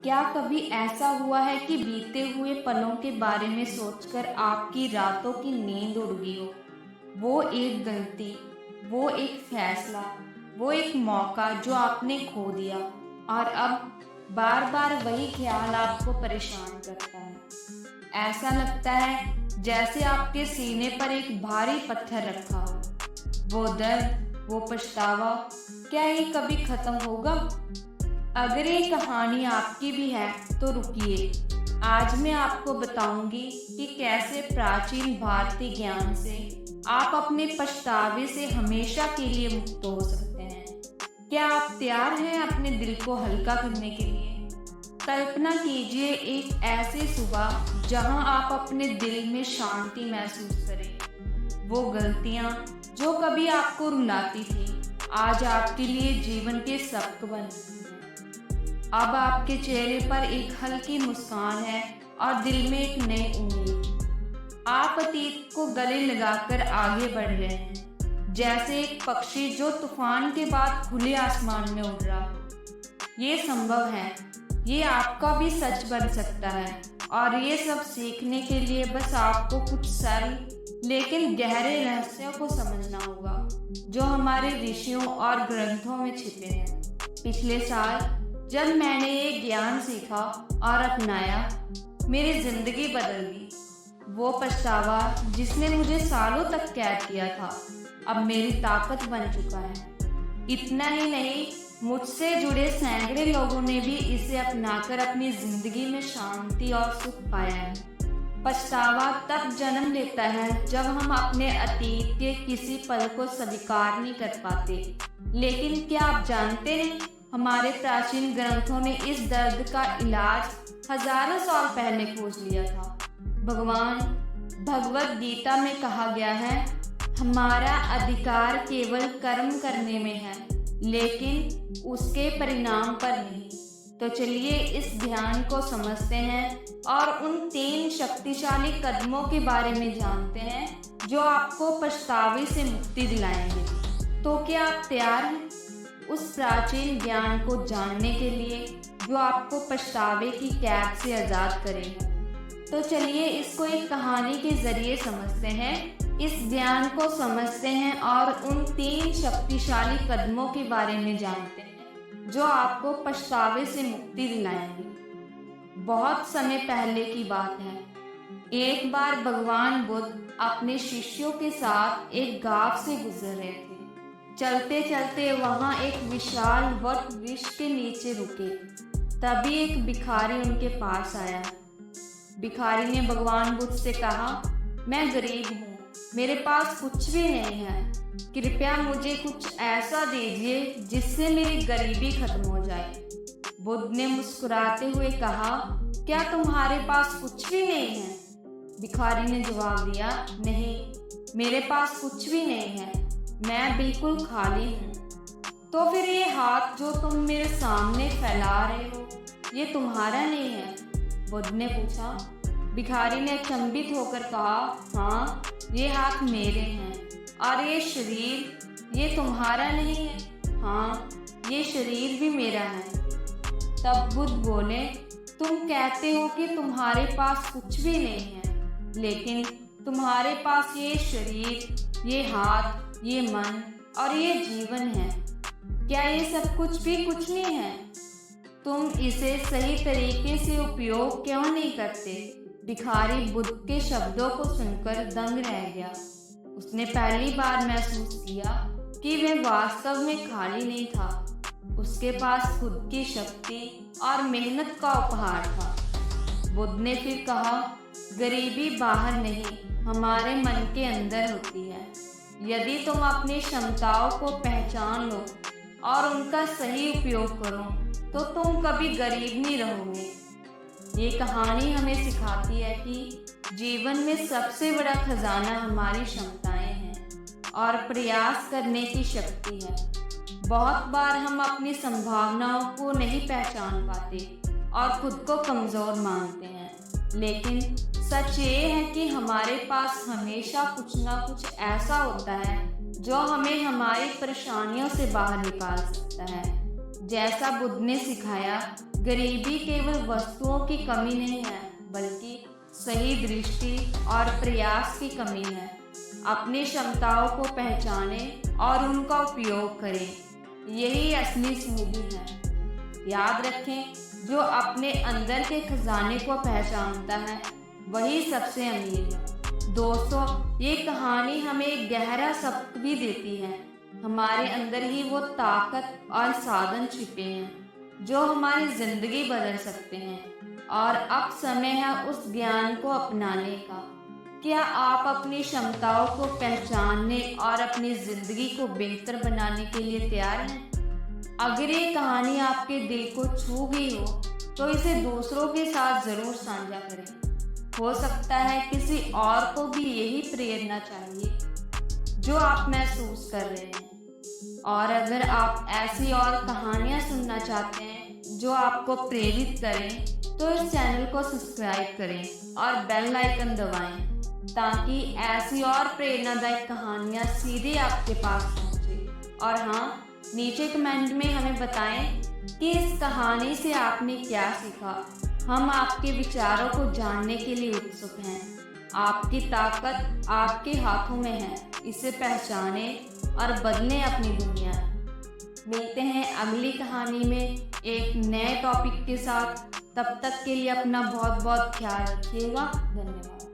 क्या कभी ऐसा हुआ है कि बीते हुए पलों के बारे में सोचकर आपकी रातों की नींद उड़ गई हो? वो एक गलती, वो एक फैसला, वो एक मौका जो आपने खो दिया और अब बार बार वही ख्याल आपको परेशान करता है। ऐसा लगता है जैसे आपके सीने पर एक भारी पत्थर रखा हो। वो दर्द, वो पछतावा, क्या ये कभी खत्म होगा? अगर ये कहानी आपकी भी है तो रुकिए। आज मैं आपको बताऊंगी कि कैसे प्राचीन भारतीय ज्ञान से आप अपने पछतावे से हमेशा के लिए मुक्त हो सकते हैं। क्या आप तैयार हैं अपने दिल को हल्का करने के लिए? कल्पना कीजिए एक ऐसी सुबह जहां आप अपने दिल में शांति महसूस करें। वो गलतियां जो कभी आपको रुलाती थी आज आपके लिए जीवन के सबक बन गई हैं। अब आपके चेहरे पर एक हल्की मुस्कान है और दिल में एक नई उम्मीद। आप अतीत को गले लगाकर आगे बढ़ रहे हैं, जैसे एक पक्षी जो तूफान के बाद खुले आसमान में उड़ रहा हो। ये संभव है, ये आपका भी सच बन सकता है और ये सब सीखने के लिए बस आपको कुछ सरल लेकिन गहरे रहस्यों को समझना होगा जो हमारे ऋषियों और ग्रंथों में छिपे हैं। पिछले साल जब मैंने ये ज्ञान सीखा और अपनाया, मेरी जिंदगी बदल गई। वो पछतावा जिसने मुझे सालों तक कैद किया था अब मेरी ताकत बन चुका है। इतना ही नहीं, मुझसे जुड़े सैकड़े लोगों ने भी इसे अपनाकर अपनी जिंदगी में शांति और सुख पाया है। पछतावा तब जन्म लेता है जब हम अपने अतीत के किसी पल को स्वीकार नहीं कर पाते। लेकिन क्या आप जानते हैं, हमारे प्राचीन ग्रंथों ने इस दर्द का इलाज हजारों साल पहले खोज लिया था। भगवान भगवत गीता में कहा गया है, हमारा अधिकार केवल कर्म करने में है, लेकिन उसके परिणाम पर नहीं। तो चलिए इस ध्यान को समझते हैं और उन 3 शक्तिशाली कदमों के बारे में जानते हैं जो आपको पछतावे से मुक्ति दिलाएंगे। तो क्या आप तैयार हैं उस प्राचीन ज्ञान को जानने के लिए जो आपको पछतावे की कैद से आज़ाद करेगा? तो चलिए इसको एक कहानी के जरिए समझते हैं, इस ज्ञान को समझते हैं और उन 3 शक्तिशाली कदमों के बारे में जानते हैं जो आपको पछतावे से मुक्ति दिलाएंगे। बहुत समय पहले की बात है। एक बार भगवान बुद्ध अपने शिष्यों के साथ एक गांव से गुजर रहे थे। चलते चलते वहां एक विशाल वट वृक्ष के नीचे रुके। तभी एक भिखारी उनके पास आया। भिखारी ने भगवान बुद्ध से कहा, मैं गरीब हूँ, मेरे पास कुछ भी नहीं है, कृपया मुझे कुछ ऐसा दीजिए जिससे मेरी गरीबी खत्म हो जाए। बुद्ध ने मुस्कुराते हुए कहा, क्या तुम्हारे पास कुछ भी नहीं है? भिखारी ने जवाब दिया, नहीं, मेरे पास कुछ भी नहीं है, मैं बिल्कुल खाली हूँ। तो फिर ये हाथ जो तुम मेरे सामने फैला रहे हो, ये तुम्हारा नहीं है? बुद्ध ने पूछा। भिखारी ने अचंभित होकर कहा, हाँ, ये हाथ मेरे हैं। और ये शरीर, ये तुम्हारा नहीं है? हाँ, ये शरीर भी मेरा है। तब बुद्ध बोले, तुम कहते हो कि तुम्हारे पास कुछ भी नहीं है, लेकिन तुम्हारे पास ये शरीर, ये हाथ, ये मन और ये जीवन है। क्या ये सब कुछ भी कुछ नहीं है? तुम इसे सही तरीके से उपयोग क्यों नहीं करते? भिखारी बुद्ध के शब्दों को सुनकर दंग रह गया। उसने पहली बार महसूस किया कि वह वास्तव में खाली नहीं था। उसके पास खुद की शक्ति और मेहनत का उपहार था। बुद्ध ने फिर कहा, गरीबी बाहर नहीं, हमारे मन के अंदर होती है। यदि तुम अपनी क्षमताओं को पहचान लो और उनका सही उपयोग करो तो तुम कभी गरीब नहीं रहोगे। ये कहानी हमें सिखाती है कि जीवन में सबसे बड़ा खजाना हमारी क्षमताएं हैं और प्रयास करने की शक्ति है। बहुत बार हम अपनी संभावनाओं को नहीं पहचान पाते और खुद को कमज़ोर मानते हैं, लेकिन सच ये है कि हमारे पास हमेशा कुछ ना कुछ ऐसा होता है जो हमें हमारी परेशानियों से बाहर निकाल सकता है। जैसा बुद्ध ने सिखाया, गरीबी केवल वस्तुओं की कमी नहीं है, बल्कि सही दृष्टि और प्रयास की कमी है। अपनी क्षमताओं को पहचानें और उनका उपयोग करें, यही असली समृद्धि है। याद रखें, जो अपने अंदर के खजाने को पहचानता है वही सबसे अमीर है। दोस्तों, ये कहानी हमें एक गहरा सबक भी देती है। हमारे अंदर ही वो ताकत और साधन छिपे हैं जो हमारी जिंदगी बदल सकते हैं, और अब समय है उस ज्ञान को अपनाने का। क्या आप अपनी क्षमताओं को पहचानने और अपनी जिंदगी को बेहतर बनाने के लिए तैयार हैं? अगर ये कहानी आपके दिल को छू गई हो तो इसे दूसरों के साथ जरूर साझा करें। हो सकता है किसी और को भी यही प्रेरणा चाहिए जो आप महसूस कर रहे हैं। और अगर आप ऐसी और कहानियाँ सुनना चाहते हैं जो आपको प्रेरित करें, तो इस चैनल को सब्सक्राइब करें और बेल आइकन दबाएं, ताकि ऐसी और प्रेरणादायक कहानियाँ सीधे आपके पास पहुँचे। और हाँ, नीचे कमेंट में हमें बताएं कि इस कहानी से आपने क्या सीखा। हम आपके विचारों को जानने के लिए उत्सुक हैं। आपकी ताकत आपके हाथों में है, इसे पहचानें और बदलें अपनी दुनिया। मिलते हैं अगली कहानी में एक नए टॉपिक के साथ। तब तक के लिए अपना बहुत बहुत ख्याल रखिएगा। धन्यवाद।